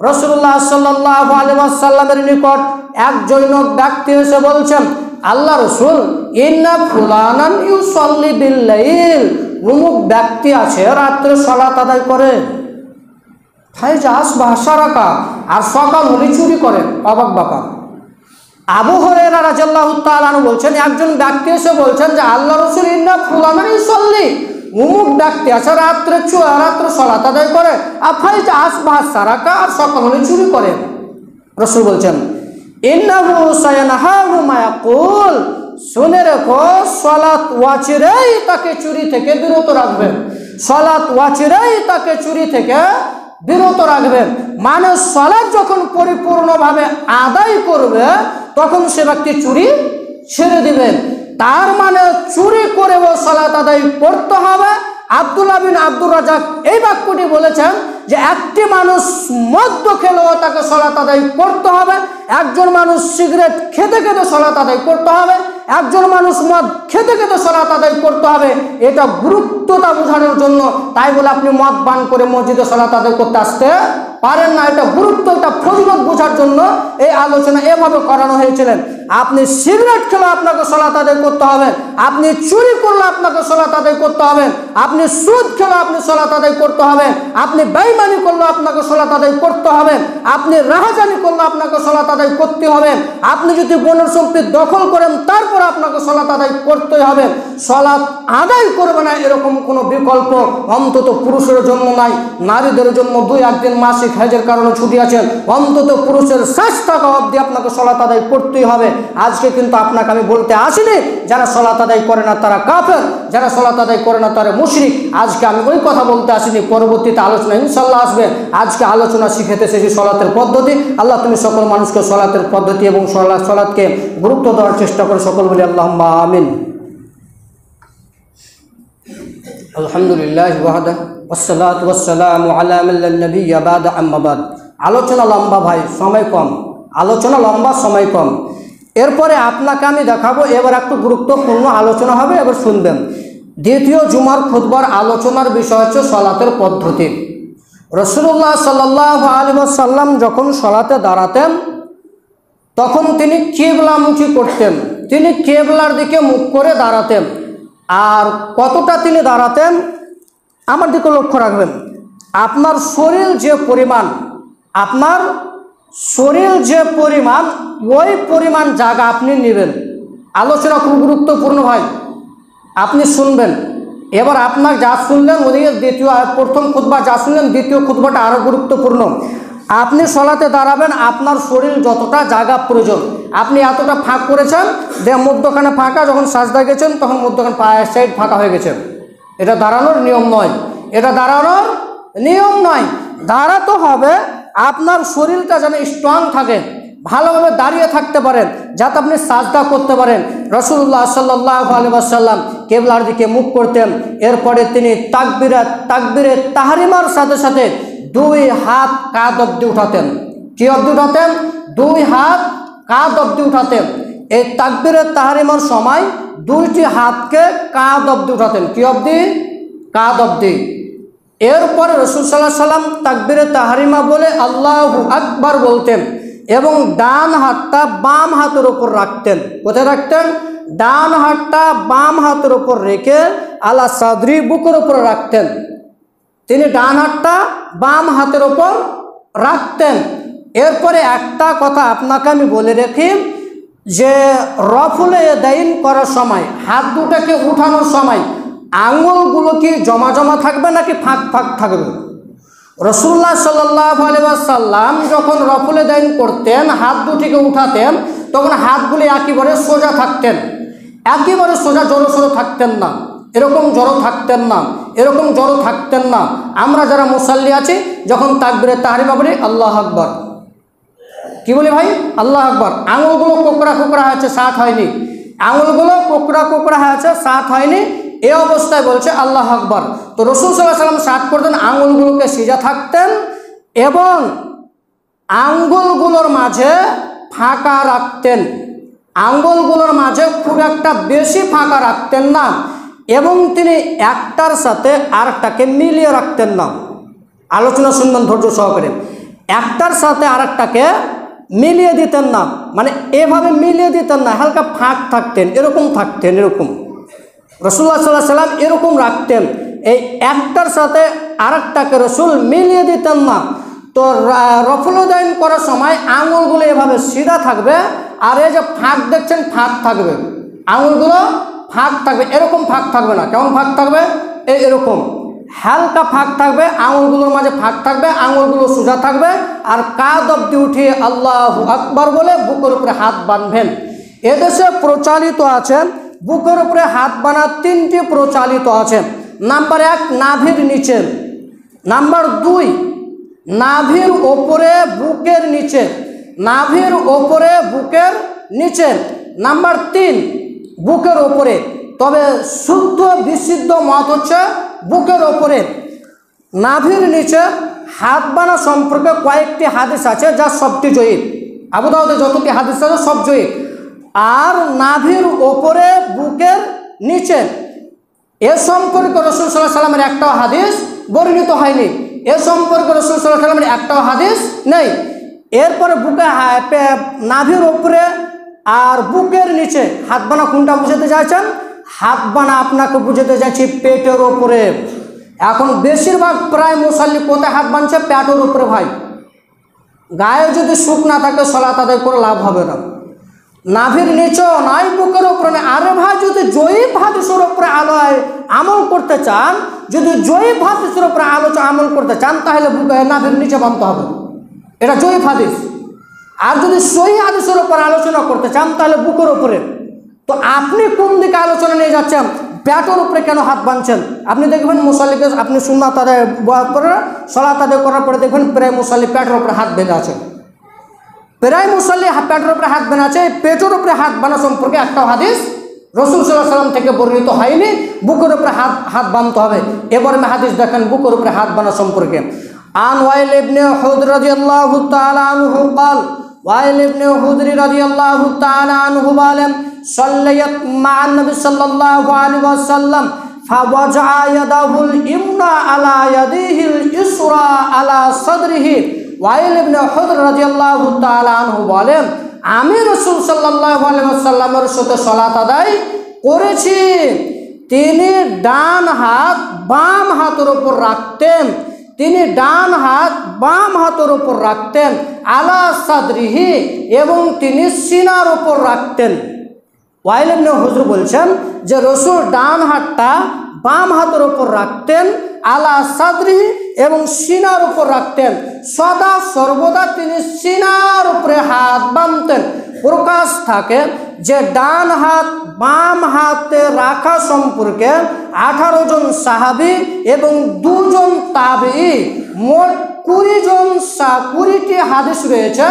রাসূলুল্লাহ সাল্লাল্লাহু আলাইহি ওয়াসাল্লামের নিকট একজন ব্যক্তি এসে বলছেন, আল্লাহ রাসূল, ইন্না ফুলানান ইউসাল্লি বিল লাইল, অমুক ব্যক্তি আছে রাত্রে সালাত আদায় করে, ফাইজা আসবাহা সারাকা, আর সকাল হলে চুরি করে। অবাক ব্যাপার। আবু হুরায়রা রাদিয়াল্লাহু তাআলা আনহু বলছেন, একজন ব্যক্তি এসে বলছেন যে আল্লাহ রাসূল, ইন্না ফুলানান ইউসাল্লি, অমুক ব্যক্তি আছে রাত্রে সালাত আদায় করে, আর ফাইজা আসবাহা সারাকা, আর সকাল হলে চুরি করে। রাসূল বলছেন, ইন্নাহু সায়ানহাহু মা ইয়াকুল, শুনে রেখো, সালাত ওয়াচিরেই তাকে চুরি থেকে বিরত রাখবেন। সালাত ওয়াচিরেই তাকে চুরি থেকে বিরত রাখবেন। মানে সালাত যখন পরিপূর্ণভাবে আদায় করবে তখন সে ব্যক্তি চুরি ছেড়ে দিবেন। তার মানে চুরি করেও সালাত আদায় করতে হবে। আব্দুল্লাহ বিন আব্দুর রাজ্জাক এই বাক্যটি বলেছেন যে একটি মানুষ মদ্য খেলেও তাকে সালাত আদায় করতে হবে, একজন মানুষ সিগারেট খেতে খেতে সালাত আদায় করতে হবে, একজন মানুষ মদ খেতে খেতে সালাত আদায় করতে হবে। এটা গুরুত্বটা বোঝানোর জন্য, তাই বলে আপনি মদ পান করে মসজিদে সালাত আদায় করতে আসতে পারেন না। এটা গুরুত্ব, এটা ফজিলত বোঝার জন্য এই আলোচনা এভাবে করানো হয়েছিলেন। আপনি সিগারেট খেলে আপনাকে সালাত আদায় করতে হবে, আপনি চুরি করলে আপনাকে সালাত আদায় করতে হবে, আপনি সুদ খেলে আপনি সালাত আদায় করতে হবে, আপনি বেঈমানি করলে আপনাকে সালাত আদায় করতে হবে, আপনি রাহাজানি করলে আপনাকে সালাত আদায় করতে হবে, আপনি যদি বনের সম্পত্তি দখল করেন তারপর আপনাকে সালাত আদায় করতে হবে। সালাত আদায় করবে না এরকম কোনো বিকল্প অন্তত পুরুষের জন্য নাই, নারীদের জন্য 2-1 দিন মাসিক হজের কারণে ছুটি আছে, অন্তত পুরুষের 60 টাকা অবধি আপনাকে সালাত আদায় করতেই হবে। আজকে কিন্তু আপনাকে আমি বলতে আসিনি যারা সালাত আদায় করে না তারা কাফের, যারা সালাত আদায় করে না তারা মুশরিক। আজকে আমি ওই কথা বলতে আসিনি, পরবর্তীতে আলোচনা ইনশাল্লাহ আসবে। আজকে আলোচনা শিখাতে এসেছি সালাতের পদ্ধতি। আল্লাহ তুমি সকল মানুষকে সালাতের পদ্ধতি এবং সালাতকে গুরুত্ব দেওয়ার চেষ্টা করে সকল বলি আল্লাহুম্মা আমিন। আলহামদুলিল্লাহ ওয়াহদা ওয়াসসালাতু ওয়াসসালামু আলা মান লা নাবিয়্যা বা'দা আম্মা বা'দ। আলোচনা লম্বা ভাই, সময় কম, আলোচনা লম্বা, সময় কম। এরপরে আপনাকে আমি দেখাবো, এবার একটু গুরুত্বপূর্ণ আলোচনা হবে, এবার শুনবেন। দ্বিতীয় জুমার খুতবার আলোচনার বিষয় হচ্ছে সালাতের পদ্ধতি। রাসূলুল্লাহ সাল্লাল্লাহু আলাইহি ওয়াসাল্লাম যখন সালাতে দাঁড়াতেন তখন তিনি কিবলামুখী করতেন, তিনি কিবলার দিকে মুখ করে দাঁড়াতেন। আর কতটা তিনি দাঁড়াতেন আমার দিকে লক্ষ্য রাখবেন। আপনার শরীর যে পরিমাণ, আপনার শরীর যে পরিমাণ, ওই পরিমাণ জায়গা আপনি নেবেন। আলোচনা খুব গুরুত্বপূর্ণ ভাই, আপনি শুনবেন। এবার আপনার যা শুনলেন ওদিকে প্রথম খুতবা যা শুনলেন, দ্বিতীয় খুতবাটা আরও গুরুত্বপূর্ণ। আপনি সালাতে দাঁড়াবেন, আপনার শরীর যতটা জায়গা প্রয়োজন আপনি এতটা ফাঁক করেছেন, যে মধ্যখানে ফাঁকা, যখন সাজদা গেছেন তখন মধ্যখানে পায়ের সাইড ফাঁকা হয়ে গেছে। এটা দাঁড়ানোর নিয়ম নয়, এটা দাঁড়ানোর নিয়ম নয়। দাঁড়াতে হবে আপনার শরীরটা যেন স্ট্রং থাকে, ভালোভাবে দাঁড়িয়ে থাকতে পারেন, যাতে আপনি সাজদা করতে পারেন। রাসূলুল্লাহ সাল্লাল্লাহু আলাইহি ওয়াসাল্লাম কিবলার দিকে মুখ করতেন। এরপরে তিনি তাকবীরে তাহরিমার সাথে সাথে 2 হাত কাঁধ অবধি উঠাতেন। কি অবধি উঠাতেন? 2 হাত কাঁধ অবধি উঠাতেন। এই তাকবীরে তাহরিমার সময় 2টি হাতকে কাঁধ অবধি উঠাতেন। কি অবধি? কাঁধ অবধি। এরপরে রাসূল সাল্লাল্লাহু আলাইহি ওয়াসাল্লাম তাকবীরে তাহরিমা বলে আল্লাহু আকবার বলতেন এবং ডান হাতটা বাম হাতের উপর রাখতেন। কোথায় রাখতেন? ডান হাতটা বাম হাতের উপর রেখে আলা সাদরি, বুকের উপর রাখতেন। তিনি ডান হাতটা বাম হাতের উপর রাখতেন। এরপরে একটা কথা আপনাকে আমি বলে রাখি, যে রফুলে ইয়াদাইন করার সময়, হাত দুটাকে উঠানোর সময় আঙুলগুলো কি জমা জমা থাকবে নাকি ফাঁক ফাঁক থাকবে? রাসূলুল্লাহ সাল্লাল্লাহু আলাইহি ওয়াসাল্লাম যখন রফুল ইয়াদাইন করতেন, হাত দুটিকে উঠাতেন, তখন হাতগুলি একেবারে সোজা থাকতেন, একেবারে সোজা, জড়ো সড়ো থাকতেন না, এরকম জড়ো থাকতেন না, এরকম জড়ো থাকতেন না। আমরা যারা মুসাল্লি আছি যখন তাকবীরে তাহরিমা বলি আল্লাহু আকবার, কি বলি ভাই? আল্লাহু আকবার। আঙুলগুলো কোকড়া কোকড়া হয়েছে, সাত হয়নি, আঙুলগুলো কোকড়া কোকড়া হয়েছে, সাত হয়নি, এই অবস্থায় বলছে আল্লাহু আকবার। তো রাসূল সাল্লাল্লাহু আলাইহি ওয়াসাল্লাম সাত করতেন, আঙুলগুলোকে সিজা থাকতেন এবং আঙ্গুলগুলোর মাঝে ফাঁকা রাখতেন। আঙ্গুলগুলোর মাঝে খুব একটা বেশি ফাঁকা রাখতেন না এবং তিনি একটার সাথে আরেকটাকে মিলিয়ে রাখতেন না। আলোচনা শুনবেন ধৈর্য সহকারে। একটার সাথে আরেকটাকে মিলিয়ে দিতেন না, মানে এভাবে মিলিয়ে দিতেন না, হালকা ফাঁক থাকতেন, এরকম থাকতেন, এরকম। রাসূলুল্লাহ সাল্লাল্লাহু আলাইহি ওয়াসাল্লাম এরকম রাখতেন। এই একটার সাথে আরেকটাকে রাসূল মিলিয়ে দিতেন না। তো রফুল ইয়াদাইন করার সময় আঙুলগুলো এভাবে সিধা থাকবে, আর এই যে ফাঁক দেখছেন ফাঁক থাকবে, আঙুলগুলো ফাঁক থাকবে, এরকম ফাঁক থাকবে না। কেমন ফাঁক থাকবে? এরকম হালকা ফাঁক থাকবে, আঙুলগুলোর মাঝে ফাঁক থাকবে, আঙুলগুলো সোজা থাকবে, আর কাঁধ অবধি উঠিয়ে আল্লাহু আকবার বলে বুকের উপরে হাত বাঁধবেন। এদেশে প্রচলিত আছে বুকের উপরে হাত বাঁধা 3টি প্রচলিত আছে। নাম্বার 1 নাভির নিচে, নাম্বার 2 নাভির ওপরে বুকের নিচে, নাভির ওপরে বুকের নিচে, নাম্বার 3 বুকের ওপরে। তবে শুদ্ধ বিশুদ্ধ মত হচ্ছে বুকের ওপরে, নাভির নিচে হাত বানা সম্পর্কে কয়েকটি হাদিস আছে যা সবটি জয়ীফ। আবু দাউদে যতটি হাদিস আছে সব জয়ীফ। আর নাভির ওপরে বুকের নিচে এ সম্পর্কে রাসূল সাল্লাল্লাহু আলাইহি ওয়াসাল্লামের একটাও হাদিস বর্ণিত হয়নি। এ সম্পর্কে রাসূল সাল্লাল্লাহু আলাইহি ওয়াসাল্লামের একটাও হাদিস নেই। এরপরে বুকে নাভির ওপরে আর বুকের নিচে হাত বানা কোনটা বুঝাতে চাইছেন? হাত বানা আপনাকে বুঝাতে চাইছি পেটের ওপরে। এখন বেশিরভাগ প্রায় মুসাল্লি কোথায় হাত বানছে? পেটের উপরে ভাই। গায়ে যদি সুখ না থাকে সালাত আদায় করে লাভ হবে না। নাভির নিচেও নয়, বুকের উপরে নয়। আরে ভাই, যদি জয়ীফ হাদিসের উপরে আলোয় আমল করতে চান, যদি জয়ীফ হাদিসের উপরে আমল করতে চান, তাহলে নাভির নিচে বানতে হবে, এটা জয়ীফ হাদিস। আর যদি সহিহ হাদিসের উপর আলোচনা করতে চান তাহলে বুকের উপরে। তো আপনি কোন দিকে আলোচনা নিয়ে যাচ্ছেন? পেটের উপরে কেন হাত বাঁধছেন? আপনি দেখবেন মুসাল্লিকে, আপনি সুন্নাত আদায় করে সালাত আদায় করার পরে দেখবেন প্রায় মুসাল্লি পেটের উপরে হাত বেঁধে আছে। প্রায় মুসাল্লি পেটের উপরে হাত বানা আছে। পেটের উপরে হাত বানা সম্পর্কে একটাও হাদিস রাসূল সাল্লাল্লাহু আলাইহি ওয়াসাল্লাম থেকে বর্ণিত হয়নি। বুকের উপরে হাত বাঁধতে হবে। এবার আমি হাদিস দেখেন বুকের উপরে হাত বানা সম্পর্কে। আন ওয়াইল ইবনে হুদর রাদিয়াল্লাহু তাআলা আনহু قال ওয়াইল ইবনে হুদর রাদিয়াল্লাহু তাআলা আনহু বলেন, সাল্লায়াত মা'আন নবী সাল্লাল্লাহু আলাইহি ওয়াসাল্লাম ফাওয়াজা ইয়াদাহুল ইমনা আলা ইয়াদিহিল ইসরা আলা সাদরিহি। ওয়াইল ইবনে হুদর রাদিয়াল্লাহু তাআলা আনহু বলেন, আমি রাসূল সাল্লাল্লাহু আলাইহি ওয়াসাল্লামের সাথে সালাত আদায় করেছি। তিনি ডান হাত বাম হাতের উপর রাখতেন। তিনি ডান হাত বাম হাতের উপর রাখতেন আলা সাদরিহি, এবং তিনি সিনার উপর রাখতেন। ওয়াইল ইবনে হুজর বলছেন যে রাসূল ডান হাতটা বাম হাতের উপর রাখতেন আলা সাদরিহি, এবং সিনার উপর রাখতেন। সদা সর্বদা তিনি সিনার উপরে হাত বাঁধতেন। প্রকাশ থাকে যে ডান হাত বাম হাতে রাখা সম্পর্কে 18 জন সাহাবী এবং 2 জন তাবেঈ, মোট 20টি হাদিস রয়েছে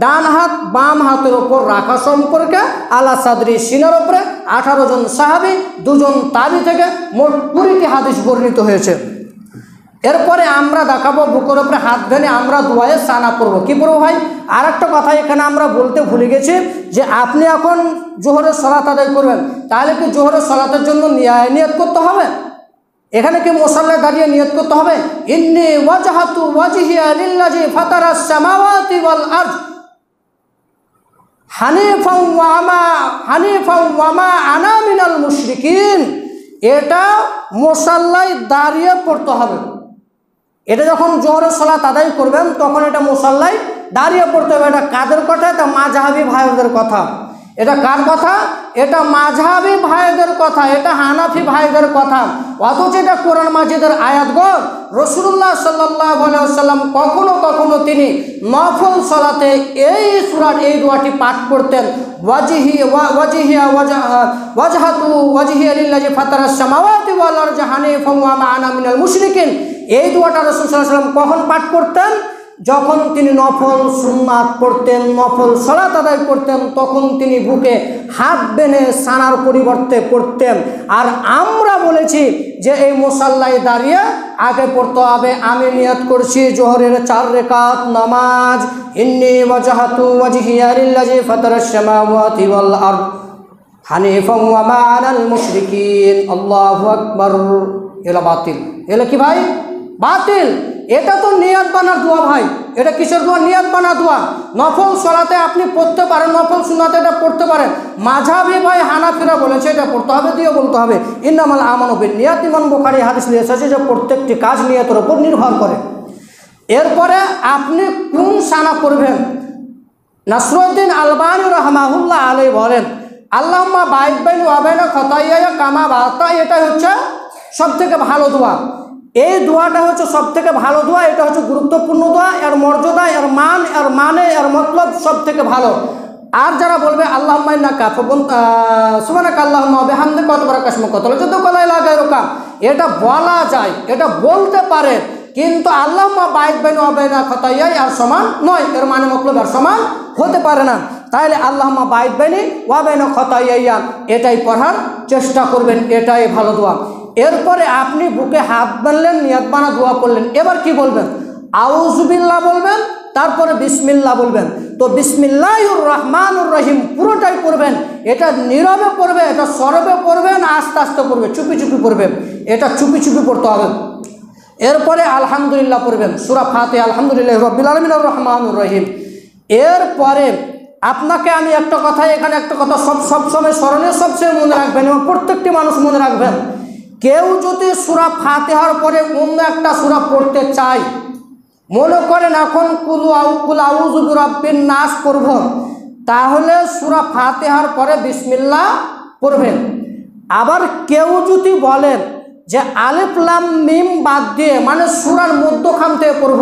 ডান হাত বাম হাতের উপর রাখা সম্পর্কে আলা সাদরি সিনার উপরে। 18 জন সাহাবী, 2 জন তাবেঈ থেকে মোট 20টি হাদিস বর্ণিত হয়েছে। এরপরে আমরা দেখাবো বুকের উপরে হাত বেঁধে আমরা দোয়ায়ে সানা পড়ব। কি পড়ব ভাই? আর একটা কথা এখানে আমরা বলতে ভুলে গেছি যে আপনি এখন জোহরের সালাত আদায় করবেন, তাহলে কি জোহরের সালাতের জন্য নিয়ত করতে হবে? এখানে কি মুসাল্লায় দাঁড়িয়ে নিয়ত করতে হবে? ইন্নী ওয়াজহাতু ওয়াজহিয়া লিল্লাযী ফাতারাস সামাওয়াতি ওয়াল আরদ হানিফাও ওয়া মা আনা মিনাল মুশরিকিন। এটা মুসাল্লায় দাঁড়িয়ে পড়তে হবে। এটা যখন জোহরের সালাত আদায় করবেন তখন এটা মুসাল্লায় দাঁড়িয়ে পড়তে হবে। এটা কাদের কথা? এটা মাযহাবী ভাইদের কথা। এটা কার কথা? এটা মাযহাবী ভাইদের কথা, এটা হানাফি ভাইদের কথা। অথচ এটা কোরআন মাজিদের আয়াতগণ। রাসূলুল্লাহ সাল্লাল্লাহু আলাইহি ওয়াসাল্লাম কখনো কখনো তিনি নফল সালাতে এই সূরার এই দোয়াটি পাঠ করতেন, ওয়াজহাতু ওয়াজহিয়া লিল্লাযী ফাতারাস সামাওয়াতি ওয়াল আরদি হানিফাও ওয়া মা আনা মিনাল মুশরিকিন। এই দোয়াটা রাসূল সাল্লাল্লাহু আলাইহি ওয়াসাল্লাম কখন পাঠ করতেন? যখন তিনি নফল সুন্নাত পড়তেন, নফল সালাত আদায় করতেন, তখন তিনি বুকে হাত বেঁধে সানার পরিবর্তে পড়তেন। আর আমরা বলেছি যে এই মুসাল্লায় দাঁড়িয়ে আগে পড়তে হবে। আমি নিয়ত করছি জোহরের 4 রাকাত নামাজ, ইন্নী ওয়াজহাতু ওয়াজহিয়া লিল্লাযী ফাতারাস সামাওয়াতি ওয়াল আরদ হানিফাও ওয়া মা আনাল মুশরিকিন। আল্লাহু আকবার। এলা বাতিল। এলা কি ভাই? বাতিল। এটা তো নিয়াত বানা দোয়া ভাই। এটা কিসের দোয়া? নিয়াত বানা দোয়া। নফল সালাতে আপনি পড়তে পারেন, নফল সুন্নাতে এটা পড়তে পারেন। মাযহাবী ভাই হানাফিরা বলেছে এটা পড়তে হবে, দিয়ে বলতে হবে ইন্নামাল আমানু বিন্নিয়াত। ইমাম বুখারী হাদিস নিয়ে এসেছে যে প্রত্যেকটি কাজ নিয়তের উপর নির্ভর করে। এরপরে আপনি কোন সানা পড়বেন? নাসরুদ্দিন আলবানী রাহমাহুল্লাহ আলাইহি বলেন, আল্লাহুম্মা বাইদ বাইনি ওয়া বাইনা খাতায়ায়া কামা বাতা। এটা হচ্ছে সবথেকে ভালো দোয়া। এই দোয়াটা হচ্ছে সবথেকে ভালো দোয়া। এটা হচ্ছে গুরুত্বপূর্ণ দোয়া। এর মর্যাদা, এর মান, এর মানে, এর মতলব সবথেকে ভালো। আর যারা বলবে আল্লাহুম্মা ইন্নাকা সুবহানাকা আল্লাহুম্মা ওয়া বিহামদিকা ওয়া তাবারাকা ইসমুকা ওয়া তাআলা জাদ্দুকা লা ইলাহা গায়রুকা, এটা বলা যায়, এটা বলতে পারে, কিন্তু আল্লাহুম্মা বাইদ বাইনি ওয়া বাইনা খাতায়ায়া আর সমান নয়। এর মানে মতলব আর সমান হতে পারে না। তাহলে আল্লাহুম্মা বাইদ বাইনি ওয়া বাইনা খাতায়ায়া এটাই পড়ার চেষ্টা করবেন, এটাই ভালো দোয়া। এরপরে আপনি বুকে হাত বাঁধলেন, নিয়াত বানা দোয়া করলেন। এবার কি বলবেন? আউযুবিল্লাহ বলবেন, তারপরে বিসমিল্লাহ বলবেন। তো বিসমিল্লাহির রহমানির রহিম পুরোটাই পড়বেন। এটা নীরবে পড়বে, এটা সরবে পড়বেন, আস্তে আস্তে পড়বে, চুপি চুপি পড়বেন। এটা চুপি চুপি পড়তে হবে। এরপরে আলহামদুলিল্লাহ পড়বেন, সূরা ফাতিহা, আলহামদুলিল্লাহি রাব্বিল আলামিনির রহমানির রহিম। এরপরে আপনাকে আমি একটা কথা, এখানে একটা কথা সবসময় স্মরণীয়, সবসময় মনে রাখবেন এবং প্রত্যেকটি মানুষ মনে রাখবেন। কেউ যদি সূরা ফাতিহার পরে অন্য একটা সূরা পড়তে চায়, মনে করেন এখন কুল আউযু বিরাব্বিন নাস পড়ব, তাহলে সূরা ফাতিহার পরে বিসমিল্লাহ পড়বেন। আবার কেউ যদি বলেন যে আলিফ লাম মিম বাদ দিয়ে, মানে সূরার মধ্যখান থেকে পড়ব,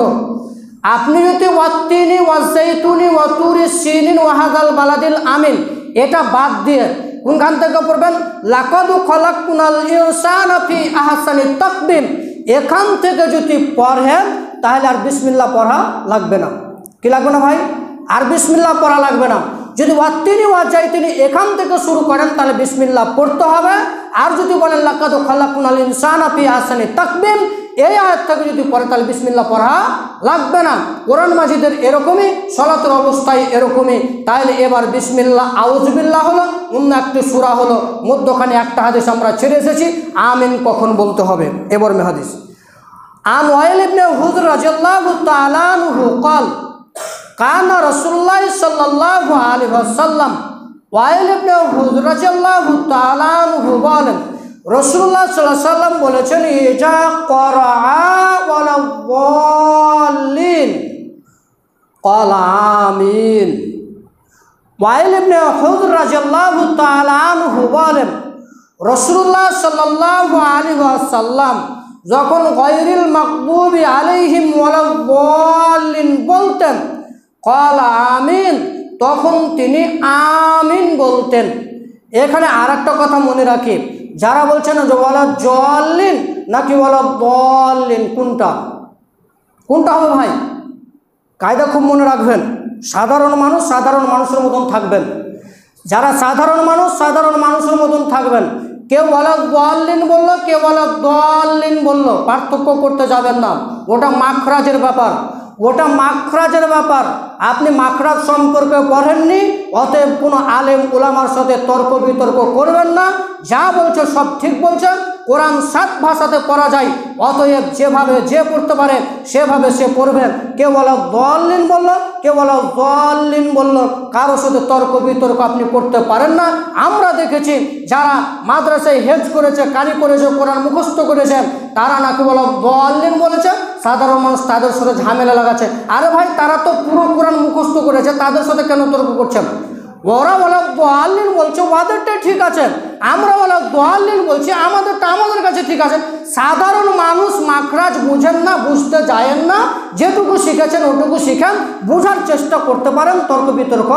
আপনি যদি ওয়াত্তিনি ওয়াজাইতুনি ওয়াতুরি সিনিন ওয়াহাদাল বালাদিল আমিন এটা বাদ দিয়ে কোনখান থেকে পড়বেন? লাকাদ খলাকনাল ইনসানা ফি আহসানি তাকবীম, এখান থেকে যদি পড়েন তাহলে আর বিসমিল্লাহ পড়া লাগবে না। কি লাগবে না ভাই? আর বিসমিল্লাহ পড়া লাগবে না। যদি ওয়াত্তিনি ওয়াজাইতুনি এখান থেকে শুরু করেন তাহলে বিসমিল্লাহ পড়তে হবে। আর যদি বলেন লাকাদ খলাকনাল ইনসানা ফি আহসানি তাকবীম, এই আয়াত থেকে যদি পড়ে তাহলে বিসমিল্লাহ পড়া লাগবে না। কোরআন মাজিদের এরকমই, সালাতের অবস্থায় এরকমই। তাহলে এবার বিসমিল্লাহ আউযুবিল্লাহ হলো, অন্য একটি সূরা হলো, মধ্যখানে একটা হাদিস আমরা ছেড়ে এসেছি, আমিন কখন বলতে হবে। এবার হাদিস আন ওয়াইল ইবনে হুজর রাদিয়াল্লাহু তাআলা আনহু قال কানা রাসূলুল্লাহ সাল্লাল্লাহু আলাইহি ওয়াসাল্লাম, ওয়াইল ইবনে হুজর রাদিয়াল্লাহু তাআলা আনহু বলেন, রাসূলুল্লাহ সাল্লাল্লাহু আলাইহি ওয়াসাল্লাম বলেছেন, ইজা ক্বারা ওয়ালা যাল্লিন ক্বালা আমিন। ওয়াইল ইবনে হুজর রাদিয়াল্লাহু তাআলা আনহু বলেন, রাসূলুল্লাহ সাল্লাল্লাহু আলাইহি ওয়াসাল্লাম যখন গায়রিল মাগদুবি আলাইহিম ওয়ালা যাল্লিন বলতেন, ক্বালা আমিন, তখন তিনি আমিন বলতেন। এখানে আরেকটা কথা মনে রাখি, যারা বলছেন যে ওয়ালা যাল্লিন নাকি ওয়ালা যাল্লিন, কোনটা হবে ভাই? কায়দা খুব মনে রাখবেন। সাধারণ মানুষ সাধারণ মানুষের মতন থাকবেন। যারা সাধারণ মানুষ সাধারণ মানুষের মতন থাকবেন। কেউ ওয়ালা যাল্লিন বললো, কেউ ওয়ালা যাল্লিন বললো, পার্থক্য করতে যাবেন না। ওটা মাখরাজের ব্যাপার, ওটা মাখরাজের ব্যাপার। আপনি মাখরাজ সম্পর্কে পড়েননি, অতএব কোনো আলেম উলামার সাথে তর্ক বিতর্ক করবেন না। যা বলছে সব ঠিক বলছে। কোরআন 7 ভাষাতে পড়া যায়, অতএব যেভাবে যে পড়তে পারে সেভাবে সে পড়বেন। কেউ বলা যাল্লিন বললো, কেউ বলা যাল্লিন বললো, কারো সাথে তর্ক বিতর্ক আপনি করতে পারেন না। আমরা দেখেছি যারা মাদ্রাসায় হেজ করেছে, কারি করেছে, কোরআন মুখস্থ করেছে, তারা নাকি বলা যাল্লিন বলেছে, সাধারণ মানুষ তাদের সাথে ঝামেলা লাগাচ্ছে। আরে ভাই, তারা তো পুরো কোরআন মুখস্থ করেছে, তাদের সাথে কেন তর্ক করছেন? ওরা বলা যাল্লিন বলছে, ওদেরটা ঠিক আছে। আমরা বলা যাল্লিন বলছি, আমাদেরটা আমাদের কাছে ঠিক আছে। সাধারণ মানুষ মাখরাজ বুঝেন না, বুঝতে যায়েন না। যেটুকু শিখেছেন ওটুকু শিখেন, বোঝার চেষ্টা করতে পারেন, তর্ক বিতর্ক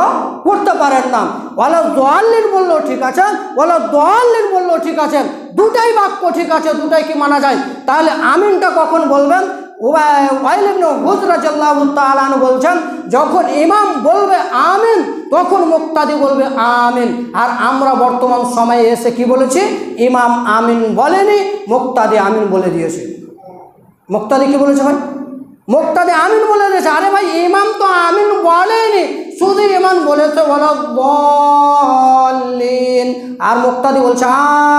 করতে পারেন না। ওয়ালা যাল্লিন বললো ঠিক আছে, ওয়ালা যাল্লিন বললো ঠিক আছে, দুটাই বাক্য ঠিক আছে, দুটাই কি মানা যায়। তাহলে আমিনটা কখন বলবেন? ওয়াইল ইবনে হুজর রাদিয়াল্লাহু তাআলা আনহু বলছেন, যখন ইমাম বলবে আমিন তখন মুক্তাদি বলবে আমিন। আর আমরা বর্তমান সময়ে এসে কি বলেছি? ইমাম আমিন বলেনি, মুক্তাদি আমিন বলে দিয়েছে। মুক্তাদি কি বলেছে ভাই? মুক্তাদি আমিন বলে দিয়েছে। আরে ভাই, ইমাম তো আমিন বলেনি, শুধু ইমাম বলেছে ওয়ালা যাল্লিন, আর মুক্তাদি বলছে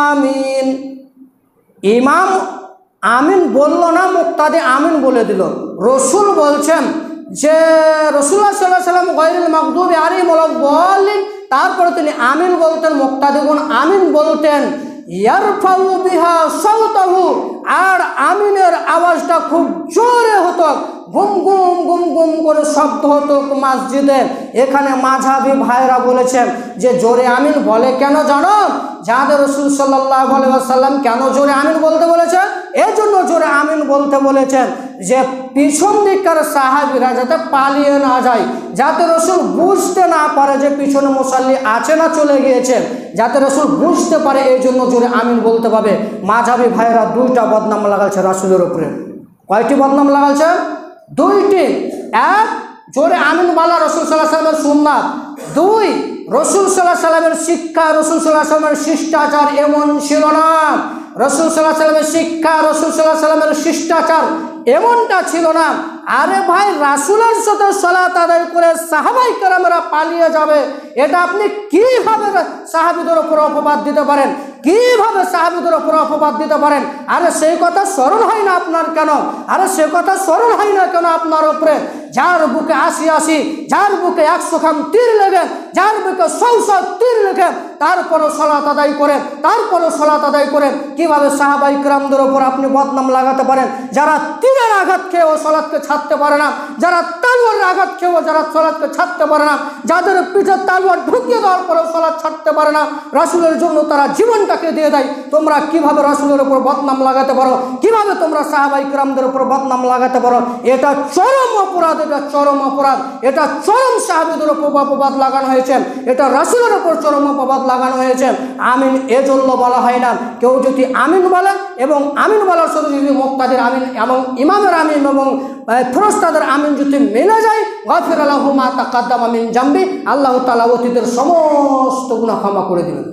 আমিন। ইমাম আমিন বলল না, মুক্তাদি আমিন বলে দিল। রসুল বলছেন যে রাসূলুল্লাহ সাল্লাল্লাহু আলাইহি ওয়াসাল্লাম গায়রিল মাগদুবি আলাইহিম ওয়ালা যাল্লিন, তারপরে তিনি আমিন বলতেন, মুক্তাদিগণ আমিন বলতেন। ইয়ারফাউ বিহা সাওতাহু, আর আমিনের আওয়াজটা খুব জোরে হতো, গুম গুম গুম গুম করে শব্দ হতো মসজিদে। এখানে মাযহাবী ভাইরা বলেছেন যে জোরে আমিন বলে কেন জানো? যাদের রাসূল সাল্লাল্লাহু আলাইহি ওয়াসাল্লাম কেন জোরে আমিন বলতে বলেছেন? এই জন্য জোরে আমিন বলতে বলেছেন যে পিছন দিককার সাহাবীরা যাতে পালিয়ে না যায়, যাতে রাসূল বুঝতে না পারে যে পিছনে মুসাল্লি আছে না চলে গিয়েছে, যাতে রাসূল বুঝতে পারে, এই জন্য জোরে আমিন বলতে পাবে। মাযহাবী ভাইরা 2টা বদনাম লাগাচ্ছে রাসূলের উপরে। কয়টি বদনাম লাগাচ্ছে? 2টি। এক, জোরে আমিন বলা রাসূল সাল্লাল্লাহু আলাইহি ওয়াসাল্লামের সুন্নাত। 2, রাসূল সাল্লাল্লাহু আলাইহি ওয়াসাল্লামের শিক্ষা, রাসূল সাল্লাল্লাহু আলাইহি ওয়াসাল্লামের শিষ্টাচার এমন ছিল না। রাসূল সাল্লাল্লাহু আলাইহি ওয়াসাল্লামের শিক্ষা, রাসূল সাল্লাল্লাহু আলাইহি ওয়াসাল্লামের শিষ্টাচার এমনটা ছিল না। আরে ভাই, রাসূলের সাথে সালাত আদায় করে সাহাবায়ে কেরামরা পালিয়ে যাবে, এটা আপনি কিভাবে সাহাবীদের উপর অপবাদ দিতে পারেন? কিভাবে সাহাবীদের উপর অপবাদ দিতে পারেন? আরে সেই কথা স্মরণ হয় না আপনার কেন? আরে সে কথা স্মরণ হয় না কেন আপনার উপরে? যার বুকে ৮০, যার বুকে ১০০ খান তীর লেগে, যার বুকে ১০০ তীর লেগে তারপরও সালাত আদায় করে, কিভাবে সাহাবায়ে কেরামদের উপর আপনি বদনাম লাগাতে পারেন? যারা তীরের আঘাত খেয়েও সালাতকে ছাড়তে পারে না, যারা তলোয়ারের আঘাত খেয়েও যারা সালাতকে ছাড়তে পারে না, যাদের পিঠে তলোয়ার ঢুকিয়ে দেওয়ার পরেও সালাত ছাড়তে পারে না, রাসূলের জন্য তারা জীবনটাকে দিয়ে দেয়, তোমরা কিভাবে রাসূলের উপর বদনাম লাগাতে পারো? কিভাবে তোমরা সাহাবায়ে কেরামদের উপর বদনাম লাগাতে পারো? এটা চরম অপরাধ, এটা চরম অপরাধ, এটা চরম সাহাবীদের উপর অপবাদ লাগানো হয়েছে, এটা রাসূলের উপর চরম অপবাদ লাগানো হয়েছে। আমিন এজন্য বলা হয় না, কেউ যদি আমিন বলে এবং আমিন বলার সাথে যদি মুক্তাদির আমিন এবং ইমামের আমিন এবং ফেরেশতাদের আমিন যদি মিলে যায়, গাফিরা লাহু মা তাকাদ্দামা মিন জামবি, আল্লাহ তাআলা অতীতের সমস্ত গুনাহ ক্ষমা করে দিবেন।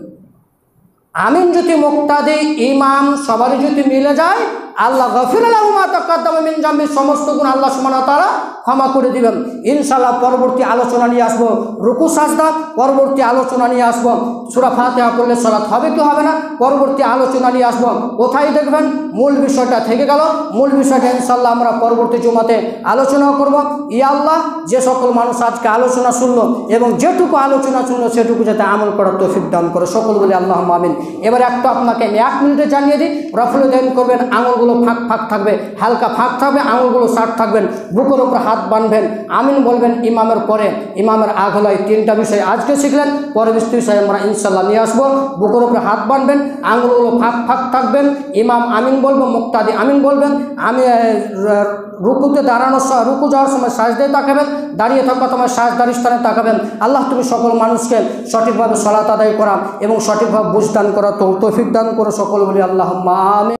আমিন যদি মুক্তাদি ইমাম সবারই যদি মিলে যায়, আল্লাহ গাফিরা লাহু মা তাকাদ্দামা মিন জামবি, সমস্ত গুনাহ আল্লাহ সুবহানাহু ওয়া তাআলা ক্ষমা করে দিবেন। ইনশাআল্লাহ পরবর্তী আলোচনা নিয়ে আসবো রুকু সাজদা, পরবর্তী আলোচনা নিয়ে আসবো সূরা ফাতিহা পড়লে সালাত হবে কি হবে না, পরবর্তী আলোচনা নিয়ে আসবো। কোথায় দেখবেন মূল বিষয়টা থেকে গেল, মূল বিষয়টা ইনশাআল্লাহ আমরা পরবর্তী জুমাতে আলোচনা করব। ইয়া আল্লাহ, যে সকল মানুষ আজকে আলোচনা শুনলো এবং যেটুকু আলোচনা শুনলো সেটুকু যাতে আমল করার তৌফিক দান করে, সকল বলি আল্লাহুম্মা আমিন। এবার একটু আপনাকে আমি 1 মিনিটে জানিয়ে দিই, রফুল দান করবেন, আঙুলগুলো ফাঁক থাকবে, হালকা ফাঁক থাকবে, আঙুলগুলো শার্ট থাকবেন, বুকের উপর হাত বাঁধবেন, আমিন বলবেন ইমামের পরে, ইমামের আগলায় 3টা বিষয় আজকে শিখলেন, পরবর্তী বিষয় আমরা ইনশাআল্লাহ নিয়ে আসবো। বুকের উপরে হাত বাঁধবেন, আঙুলগুলো ফাঁক থাকবেন, ইমাম আমিন বলবো, মুক্তাদি আমিন বলবেন। আমি রুকুতে দাঁড়ানোর রুকু যাওয়ার সময় সাজদায় তাকাবেন, দাঁড়িয়ে থাকার সময় সাজদার স্থানে তাকাবেন। আল্লাহ তুমি সকল মানুষকে সঠিকভাবে সালাত আদায় করা এবং সঠিকভাবে বুঝদান করা তৌফিক দান করো, সকল বলি আল্লাহুম্মা আমিন।